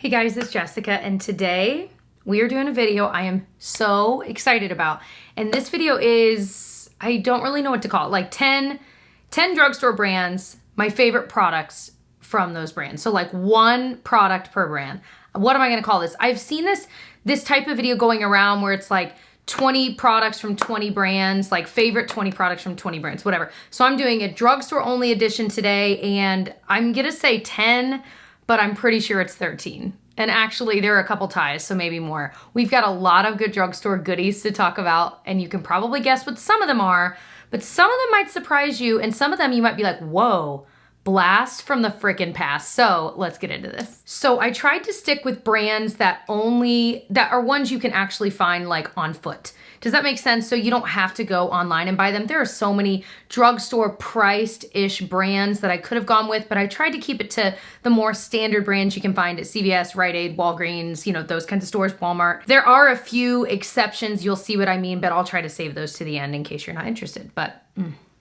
Hey guys, it's Jessica, and today we are doing a video I am so excited about. And this video is, I don't really know what to call it, like 10 drugstore brands, my favorite products from those brands. So like one product per brand. What am I gonna call this? I've seen this type of video going around where it's like 20 products from 20 brands, like favorite 20 products from 20 brands, whatever. So I'm doing a drugstore only edition today, and I'm gonna say 10, but I'm pretty sure it's 13. And actually there are a couple ties, so maybe more. We've got a lot of good drugstore goodies to talk about, and you can probably guess what some of them are, but some of them might surprise you, and some of them you might be like, whoa, blast from the frickin' past. So let's get into this. So I tried to stick with brands that are ones you can actually find like on foot. Does that make sense? So you don't have to go online and buy them. There are so many drugstore priced-ish brands that I could have gone with, but I tried to keep it to the more standard brands you can find at CVS, Rite Aid, Walgreens, you know, those kinds of stores, Walmart. There are a few exceptions, you'll see what I mean, but I'll try to save those to the end in case you're not interested, but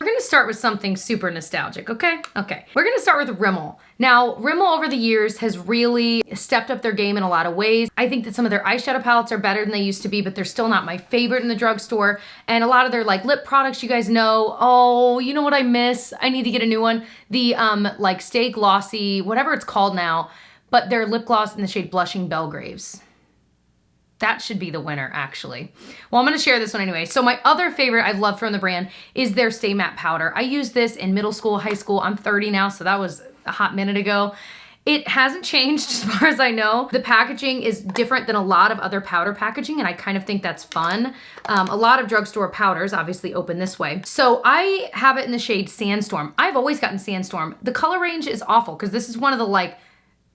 We're gonna start with something super nostalgic, okay? Okay, we're gonna start with Rimmel. Now, Rimmel over the years has really stepped up their game in a lot of ways. I think that some of their eyeshadow palettes are better than they used to be, but they're still not my favorite in the drugstore. And a lot of their like lip products, you guys know, oh, you know what I miss? I need to get a new one. The like Stay Glossy, whatever it's called now, but their lip gloss in the shade Blushing Belgraves. That should be the winner, actually. Well, I'm gonna share this one anyway. So my other favorite I've loved from the brand is their Stay Matte Powder. I used this in middle school, high school. I'm 30 now, so that was a hot minute ago. It hasn't changed as far as I know. The packaging is different than a lot of other powder packaging, and I kind of think that's fun. A lot of drugstore powders obviously open this way. So I have it in the shade Sandstorm. I've always gotten Sandstorm. The color range is awful because this is one of the like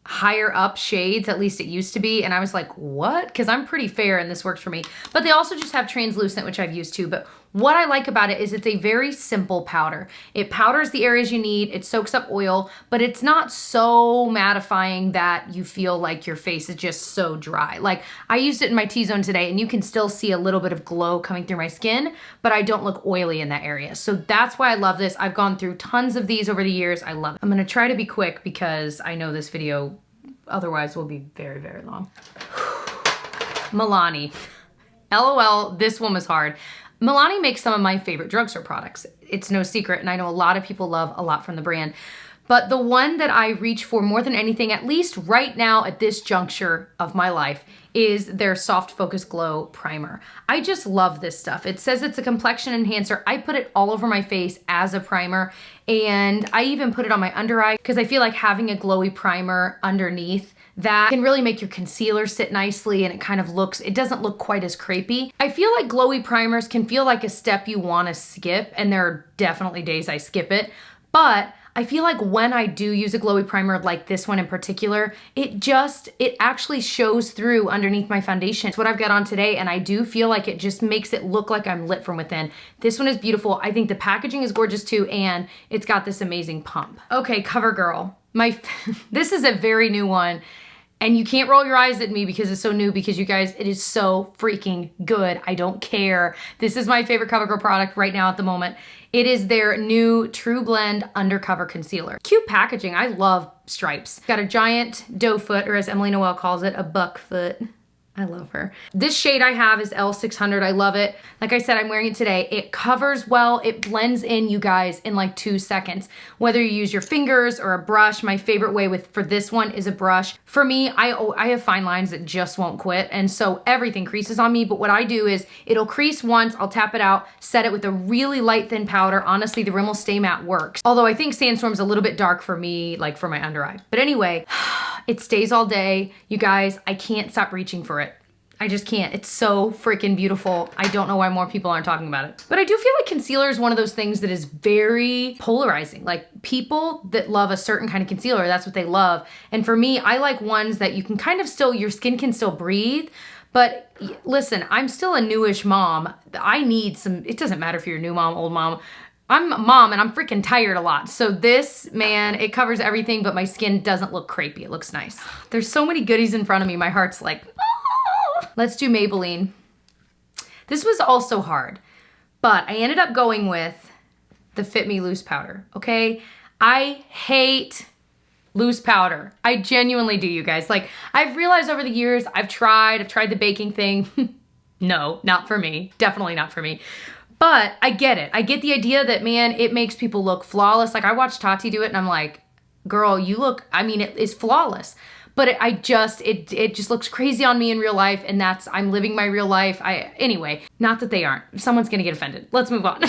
higher up shades, at least it used to be, and I was like, what? Because I'm pretty fair and this works for me. But they also just have translucent, which I've used too. But what I like about it is it's a very simple powder. It powders the areas you need, it soaks up oil, but it's not so mattifying that you feel like your face is just so dry. Like I used it in my T-zone today, and you can still see a little bit of glow coming through my skin, but I don't look oily in that area. So that's why I love this. I've gone through tons of these over the years. I love it. I'm gonna try to be quick because I know this video otherwise will be very, very long. Milani. LOL, this one was hard. Milani makes some of my favorite drugstore products. It's no secret, and I know a lot of people love a lot from the brand. But the one that I reach for more than anything, at least right now at this juncture of my life, is their Soft Focus Glow Primer. I just love this stuff. It says it's a complexion enhancer. I put it all over my face as a primer, and I even put it on my under eye because I feel like having a glowy primer underneath that can really make your concealer sit nicely, and it kind of looks, it doesn't look quite as crepey. I feel like glowy primers can feel like a step you want to skip, and there are definitely days I skip it, but I feel like when I do use a glowy primer like this one in particular, it actually shows through underneath my foundation. It's what I've got on today, and I do feel like it just makes it look like I'm lit from within. This one is beautiful. I think the packaging is gorgeous too, and it's got this amazing pump. Okay, Covergirl. This is a very new one. And you can't roll your eyes at me because it's so new, because you guys, it is so freaking good. I don't care. This is my favorite CoverGirl product right now at the moment. It is their new TruBlend Undercover Concealer. Cute packaging. I love stripes. Got a giant doe foot, or as Emily Noel calls it, a buck foot. I love her. This shade I have is L600. I love it. Like I said, I'm wearing it today. It covers well. It blends in, you guys, in like 2 seconds. Whether you use your fingers or a brush, my favorite way for this one is a brush. For me, I have fine lines that just won't quit, and so everything creases on me, but what I do is it'll crease once, I'll tap it out, set it with a really light thin powder. Honestly, the Rimmel Stay Matte works. Although I think Sandstorm's a little bit dark for me, like for my under eye. But anyway, it stays all day. You guys, I can't stop reaching for it. I just can't. It's so freaking beautiful. I don't know why more people aren't talking about it. But I do feel like concealer is one of those things that is very polarizing. Like people that love a certain kind of concealer, that's what they love. And for me, I like ones that you can kind of still, your skin can still breathe. But listen, I'm still a newish mom. I need some, it doesn't matter if you're a new mom, old mom. I'm a mom and I'm freaking tired a lot. So this, man, it covers everything, but my skin doesn't look crepey. It looks nice. There's so many goodies in front of me. My heart's like, let's do Maybelline. This was also hard, but I ended up going with the Fit Me Loose powder, okay? I hate loose powder. I genuinely do, you guys. Like, I've realized over the years, I've tried the baking thing. No, not for me. Definitely not for me. But I get it. I get the idea that, man, it makes people look flawless. Like, I watched Tati do it and I'm like, girl, you look, I mean, it is flawless. But it just looks crazy on me in real life, and I'm living my real life. Anyway, not that they aren't. Someone's gonna get offended. Let's move on.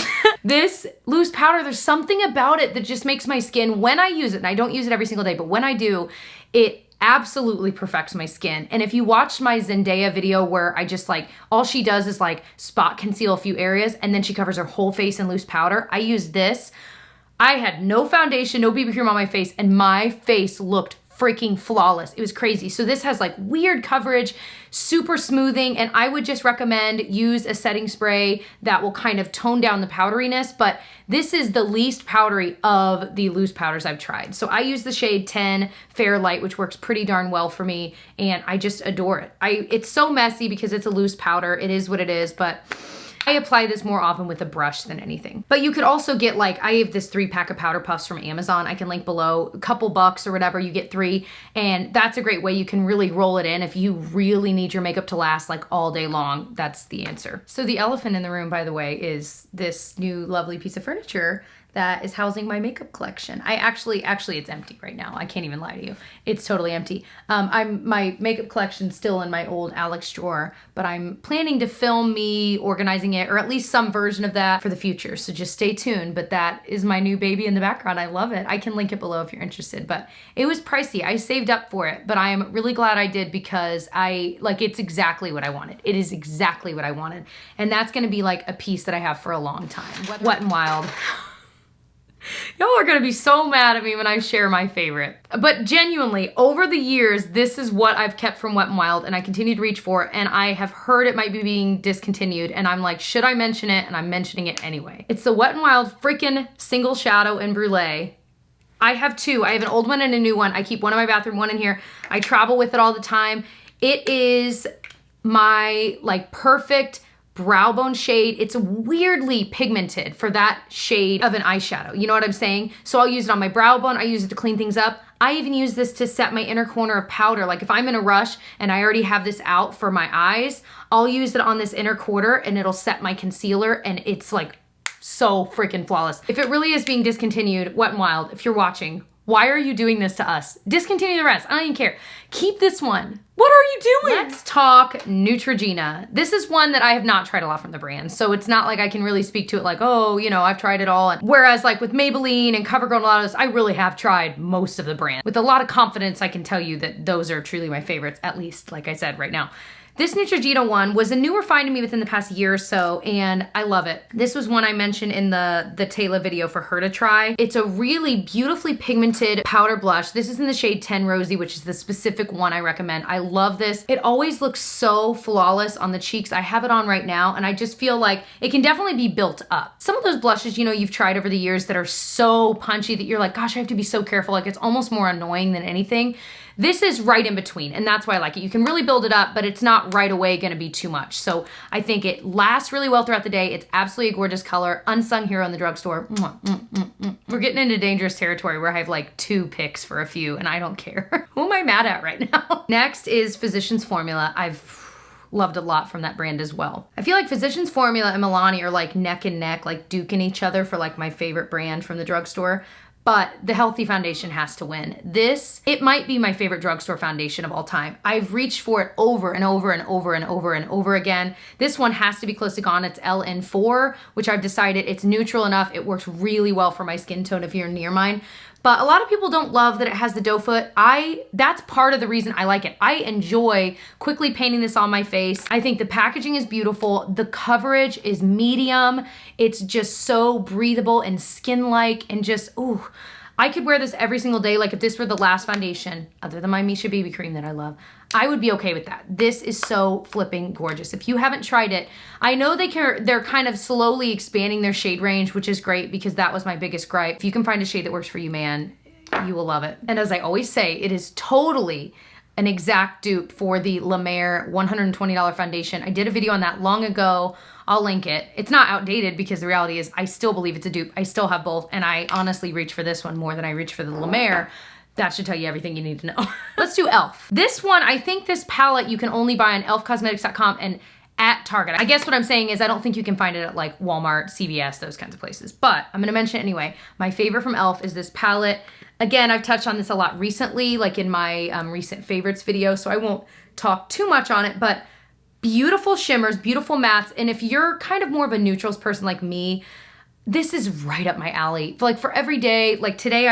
This loose powder, there's something about it that just makes my skin, when I use it, and I don't use it every single day, but when I do, it absolutely perfects my skin. And if you watched my Zendaya video where I just like, all she does is like spot conceal a few areas and then she covers her whole face in loose powder, I use this. I had no foundation, no BB cream on my face, and my face looked freaking flawless. It was crazy. So this has like weird coverage, super smoothing, and I would just recommend use a setting spray that will kind of tone down the powderiness, but this is the least powdery of the loose powders I've tried. So I use the shade 10 Fair Light, which works pretty darn well for me, and I just adore it. It's so messy because it's a loose powder. It is what it is, but I apply this more often with a brush than anything. But you could also get, like, I have this 3-pack of powder puffs from Amazon. I can link below, a couple bucks or whatever, you get 3. And that's a great way you can really roll it in if you really need your makeup to last like all day long. That's the answer. So the elephant in the room, by the way, is this new lovely piece of furniture that is housing my makeup collection. Actually, it's empty right now. I can't even lie to you. It's totally empty. My makeup collection's still in my old Alex drawer, but I'm planning to film me organizing it, or at least some version of that for the future. So just stay tuned. But that is my new baby in the background. I love it. I can link it below if you're interested, but it was pricey. I saved up for it, but I am really glad I did because it's exactly what I wanted. It is exactly what I wanted. And that's gonna be like a piece that I have for a long time. Wet n Wild. Y'all are gonna be so mad at me when I share my favorite. But genuinely, over the years, this is what I've kept from Wet n Wild and I continue to reach for, and I have heard it might be being discontinued, and I'm like, should I mention it? And I'm mentioning it anyway. It's the Wet n Wild freaking Single Shadow in Brulee. I have 2. I have an old one and a new one. I keep one in my bathroom, one in here. I travel with it all the time. It is my like perfect brow bone shade. It's weirdly pigmented for that shade of an eyeshadow. You know what I'm saying? So I'll use it on my brow bone. I use it to clean things up. I even use this to set my inner corner of powder. Like if I'm in a rush and I already have this out for my eyes, I'll use it on this inner quarter and it'll set my concealer, and it's like so freaking flawless. If it really is being discontinued, Wet n Wild, if you're watching, why are you doing this to us? Discontinue the rest. I don't even care. Keep this one. What are you doing? Let's talk Neutrogena. This is one that I have not tried a lot from the brand, so it's not like I can really speak to it like, oh, you know, I've tried it all. Whereas like with Maybelline and Covergirl and a lot of those, I really have tried most of the brand. With a lot of confidence, I can tell you that those are truly my favorites, at least, like I said, right now. This Neutrogena one was a newer find to me within the past year or so, and I love it. This was one I mentioned in the Taylor video for her to try. It's a really beautifully pigmented powder blush. This is in the shade 10 Rosy, which is the specific one I recommend. I love this. It always looks so flawless on the cheeks. I have it on right now, and I just feel like it can definitely be built up. Some of those blushes, you know, you've tried over the years that are so punchy that you're like, gosh, I have to be so careful. Like it's almost more annoying than anything. This is right in between, and that's why I like it. You can really build it up, but it's not right away gonna be too much. So I think it lasts really well throughout the day. It's absolutely a gorgeous color. Unsung hero in the drugstore. We're getting into dangerous territory where I have like 2 picks for a few, and I don't care. Who am I mad at right now? Next is Physicians Formula. I've loved a lot from that brand as well. I feel like Physicians Formula and Milani are like neck and neck, like duking each other for like my favorite brand from the drugstore. But the Healthy Foundation has to win. This, it might be my favorite drugstore foundation of all time. I've reached for it over and over and over and over and over again. This one has to be close to gone. It's LN4, which I've decided it's neutral enough. It works really well for my skin tone if you're near mine. But a lot of people don't love that it has the doe foot. That's part of the reason I like it. I enjoy quickly painting this on my face. I think the packaging is beautiful. The coverage is medium. It's just so breathable and skin-like and just, ooh. I could wear this every single day. Like if this were the last foundation, other than my Misha BB cream that I love, I would be okay with that. This is so flipping gorgeous. If you haven't tried it, I know they're kind of slowly expanding their shade range, which is great because that was my biggest gripe. If you can find a shade that works for you, man, you will love it. And as I always say, it is totally an exact dupe for the La Mer $120 foundation. I did a video on that long ago. I'll link it. It's not outdated because the reality is I still believe it's a dupe. I still have both, and I honestly reach for this one more than I reach for the La Mer. That should tell you everything you need to know. Let's do e.l.f. This one, I think this palette you can only buy on elfcosmetics.com and at Target. I guess what I'm saying is I don't think you can find it at like Walmart, CVS, those kinds of places, but I'm gonna mention it anyway. My favorite from e.l.f. is this palette. Again, I've touched on this a lot recently, like in my recent favorites video, so I won't talk too much on it, but beautiful shimmers, beautiful mattes, and if you're kind of more of a neutrals person like me, this is right up my alley. Like for every day, like today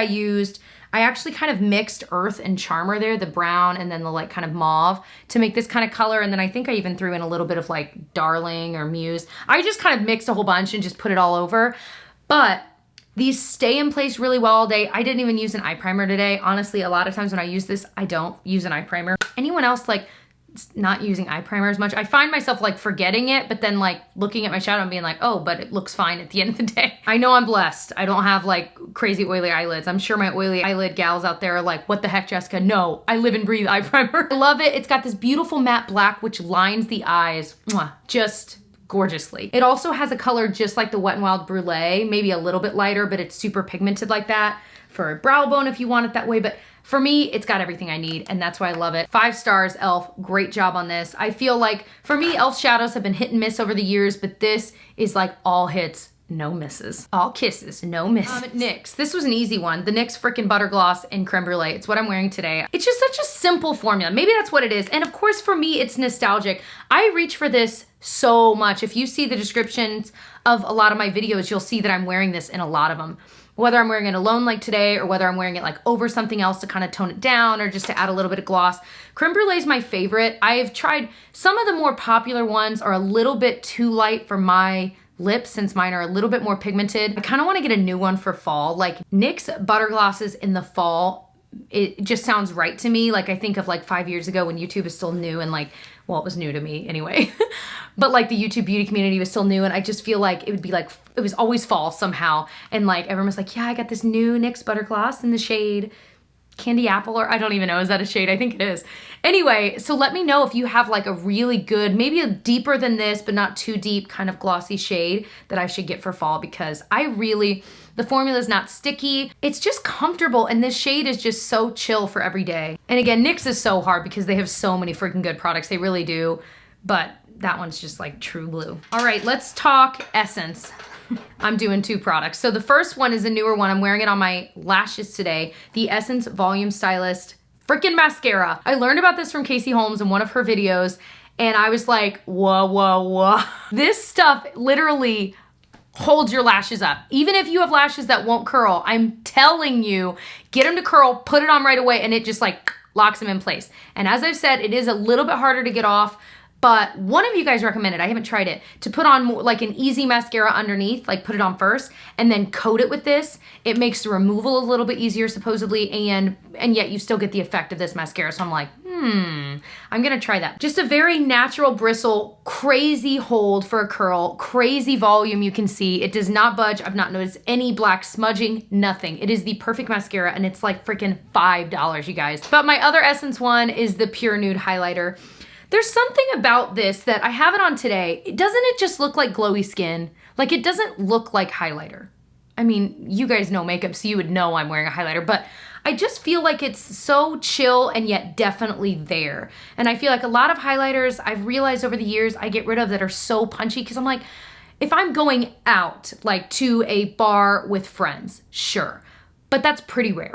I actually kind of mixed Earth and Charmer there, the brown and then the like kind of mauve to make this kind of color. And then I think I even threw in a little bit of like Darling or Muse. I just kind of mixed a whole bunch and just put it all over. But these stay in place really well all day. I didn't even use an eye primer today. Honestly, a lot of times when I use this, I don't use an eye primer. Anyone else like not using eye primer as much? I find myself like forgetting it, but then like looking at my shadow and being like, oh, but it looks fine at the end of the day. I know I'm blessed. I don't have like crazy oily eyelids. I'm sure my oily eyelid gals out there are like, what the heck, Jessica? No, I live and breathe eye primer. I love it. It's got this beautiful matte black, which lines the eyes just gorgeously. It also has a color just like the Wet n Wild Brulee, maybe a little bit lighter, but it's super pigmented like that for a brow bone if you want it that way. But for me, it's got everything I need, and that's why I love it. 5 stars, e.l.f. Great job on this. I feel like, for me, e.l.f. shadows have been hit and miss over the years, but this is like all hits, no misses. All kisses, no misses. NYX. This was an easy one. The NYX frickin' Butter Gloss in Creme Brulee. It's what I'm wearing today. It's just such a simple formula. Maybe that's what it is. And of course, for me, it's nostalgic. I reach for this so much. If you see the descriptions of a lot of my videos, you'll see that I'm wearing this in a lot of them. Whether I'm wearing it alone like today or whether I'm wearing it like over something else to kind of tone it down or just to add a little bit of gloss. Creme Brulee is my favorite. I've tried some of the more popular ones are a little bit too light for my lips since mine are a little bit more pigmented. I kind of want to get a new one for fall. Like NYX Butter Glosses in the fall, it just sounds right to me. Like I think of like 5 years ago when YouTube is still new and like, well, it was new to me anyway, but like the YouTube beauty community was still new and I just feel like it would be like, it was always fall somehow. And like everyone was like, yeah, I got this new NYX Butter Gloss in the shade Candy Apple, or I don't even know, is that a shade? I think it is. Anyway, so let me know if you have like a really good, maybe a deeper than this, but not too deep kind of glossy shade that I should get for fall because the formula is not sticky. It's just comfortable and this shade is just so chill for every day. And again, NYX is so hard because they have so many freaking good products. They really do, but that one's just like true blue. All right, let's talk Essence. I'm doing 2 products. So the first one is a newer one. I'm wearing it on my lashes today. The Essence Volume Stylist freaking mascara. I learned about this from Casey Holmes in one of her videos and I was like, whoa, whoa, whoa. This stuff literally holds your lashes up. Even if you have lashes that won't curl, I'm telling you, get them to curl, put it on right away and it just like locks them in place. And as I've said, it is a little bit harder to get off. But one of you guys recommended, I haven't tried it, to put on more, like an easy mascara underneath, like put it on first and then coat it with this. It makes the removal a little bit easier supposedly and yet you still get the effect of this mascara. So I'm like, I'm gonna try that. Just a very natural bristle, crazy hold for a curl, crazy volume you can see. It does not budge. I've not noticed any black smudging, nothing. It is the perfect mascara and it's like freaking $5, you guys. But my other Essence one is the Pure Nude Highlighter. There's something about this that I have it on today. Doesn't it just look like glowy skin? Like it doesn't look like highlighter. I mean, you guys know makeup, so you would know I'm wearing a highlighter, but I just feel like it's so chill and yet definitely there. And I feel like a lot of highlighters I've realized over the years I get rid of that are so punchy because I'm like, if I'm going out like to a bar with friends, sure. But that's pretty rare.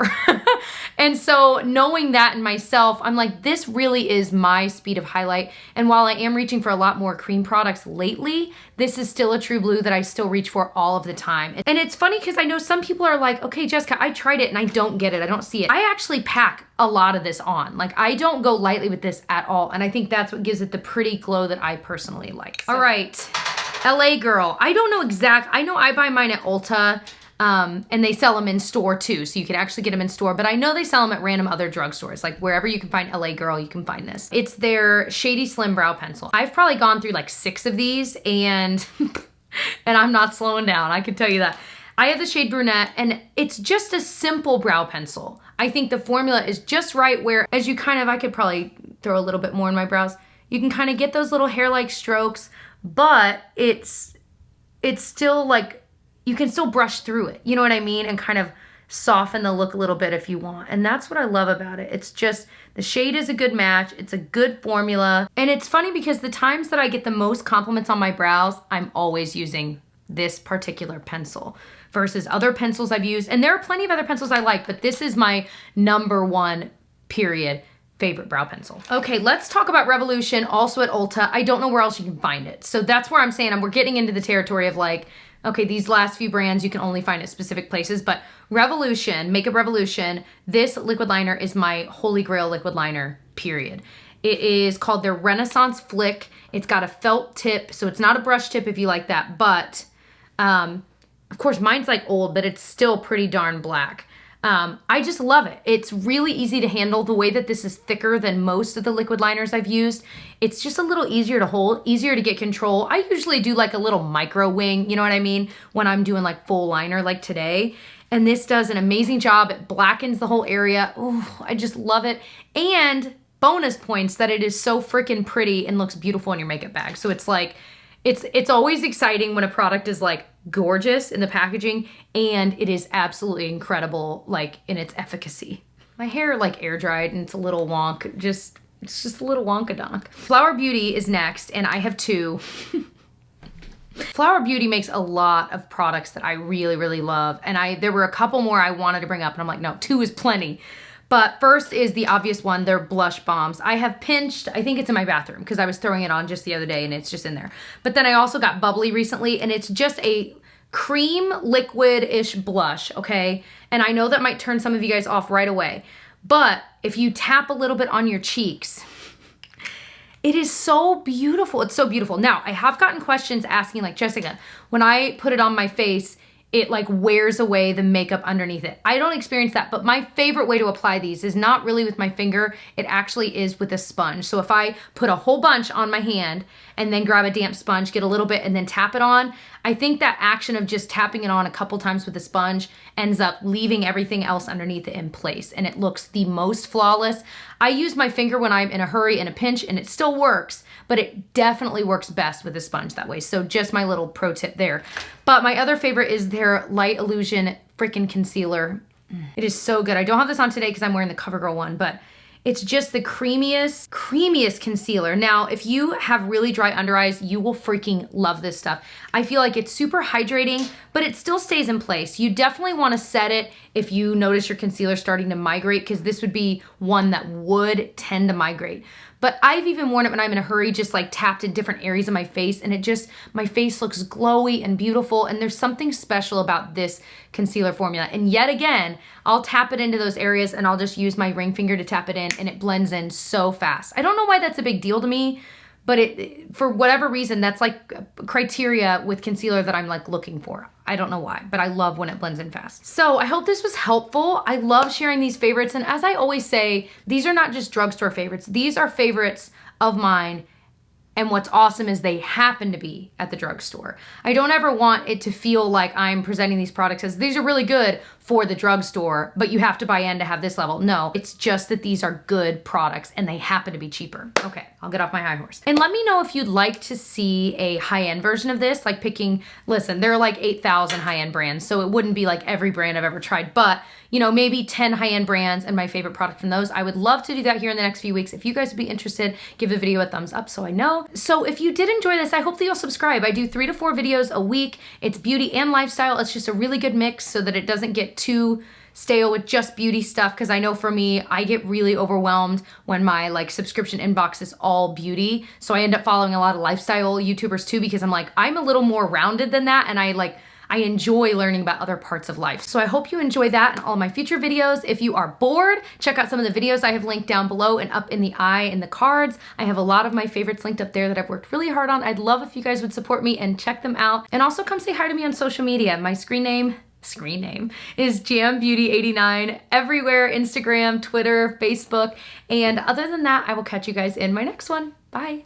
And so knowing that in myself, I'm like, this really is my speed of highlight. And while I am reaching for a lot more cream products lately, this is still a true blue that I still reach for all of the time. And it's funny because I know some people are like, okay, Jessica, I tried it and I don't get it. I don't see it. I actually pack a lot of this on. Like I don't go lightly with this at all. And I think that's what gives it the pretty glow that I personally like. So. All right, LA Girl. I don't know I know I buy mine at Ulta. And they sell them in store too, so you can actually get them in store, but I know they sell them at random other drugstores. Like wherever you can find LA Girl, you can find this. It's their Shady Slim Brow Pencil. I've probably gone through like 6 of these and I'm not slowing down, I can tell you that. I have the shade Brunette and it's just a simple brow pencil. I think the formula is just right where as you I could probably throw a little bit more in my brows. You can kind of get those little hair-like strokes, but it's still like, you can still brush through it, you know what I mean? And kind of soften the look a little bit if you want. And that's what I love about it. It's just, the shade is a good match. It's a good formula. And it's funny because the times that I get the most compliments on my brows, I'm always using this particular pencil versus other pencils I've used. And there are plenty of other pencils I like, but this is my #1 period favorite brow pencil. Okay, let's talk about Revolution, also at Ulta. I don't know where else you can find it. So that's where I'm saying we're getting into the territory of like, okay, these last few brands you can only find at specific places, but Revolution, Makeup Revolution, this liquid liner is my holy grail liquid liner, period. It is called their Renaissance Flick. It's got a felt tip, so it's not a brush tip if you like that, but of course mine's like old, but it's still pretty darn black. I just love it. It's really easy to handle. The way that this is thicker than most of the liquid liners I've used, it's just a little easier to hold, easier to get control. I usually do like a little micro wing, you know what I mean? When I'm doing like full liner like today. And this does an amazing job. It blackens the whole area. Ooh, I just love it. And bonus points that it is so freaking pretty and looks beautiful in your makeup bag. So it's like, it's always exciting when a product is like gorgeous in the packaging and it is absolutely incredible like in its efficacy. My hair like air dried and it's a little wonk, it's just a little wonkadonk. Flower Beauty is next and I have 2. Flower Beauty makes a lot of products that I really, really love. And there were a couple more I wanted to bring up and I'm like, no, 2 is plenty. But first is the obvious one, their blush bombs. I have pinched, I think it's in my bathroom because I was throwing it on just the other day and it's just in there. But then I also got Bubbly recently and it's just a cream liquid-ish blush, okay? And I know that might turn some of you guys off right away. But if you tap a little bit on your cheeks, it is so beautiful. It's so beautiful. Now, I have gotten questions asking like, Jessica, when I put it on my face, it like wears away the makeup underneath it. I don't experience that, but my favorite way to apply these is not really with my finger, it actually is with a sponge. So if I put a whole bunch on my hand and then grab a damp sponge, get a little bit and then tap it on, I think that action of just tapping it on a couple times with a sponge ends up leaving everything else underneath it in place and it looks the most flawless. I use my finger when I'm in a hurry and a pinch and it still works, but it definitely works best with a sponge that way. So just my little pro tip there. But my other favorite is their Light Illusion freaking concealer. It is so good. I don't have this on today because I'm wearing the Covergirl one, but it's just the creamiest concealer. Now, if you have really dry under eyes, you will freaking love this stuff. I feel like it's super hydrating, but it still stays in place. You definitely want to set it if you notice your concealer starting to migrate because this would be one that would tend to migrate. But I've even worn it when I'm in a hurry, just like tapped in different areas of my face and it just, my face looks glowy and beautiful and there's something special about this concealer formula. And yet again, I'll tap it into those areas and I'll just use my ring finger to tap it in and it blends in so fast. I don't know why that's a big deal to me, but for whatever reason, that's like criteria with concealer that I'm like looking for. I don't know why, but I love when it blends in fast. So I hope this was helpful. I love sharing these favorites. And as I always say, these are not just drugstore favorites. These are favorites of mine. And what's awesome is they happen to be at the drugstore. I don't ever want it to feel like I'm presenting these products as these are really good for the drugstore, but you have to buy in to have this level. No, it's just that these are good products and they happen to be cheaper. Okay, I'll get off my high horse. And let me know if you'd like to see a high-end version of this, like listen, there are like 8,000 high-end brands, so it wouldn't be like every brand I've ever tried, but you know, maybe 10 high-end brands and my favorite product from those. I would love to do that here in the next few weeks. If you guys would be interested, give the video a thumbs up so I know. So if you did enjoy this, I hope that you'll subscribe. I do 3 to 4 videos a week. It's beauty and lifestyle. It's just a really good mix so that it doesn't get too stale with just beauty stuff, because I know for me, I get really overwhelmed when my like subscription inbox is all beauty. So I end up following a lot of lifestyle YouTubers too, because I'm like, I'm a little more rounded than that, and I enjoy learning about other parts of life. So I hope you enjoy that and all my future videos. If you are bored, check out some of the videos I have linked down below and up in the eye in the cards. I have a lot of my favorites linked up there that I've worked really hard on. I'd love if you guys would support me and check them out. And also come say hi to me on social media. My screen name is JamBeauty89 everywhere, Instagram, Twitter, Facebook. And other than that, I will catch you guys in my next one. Bye.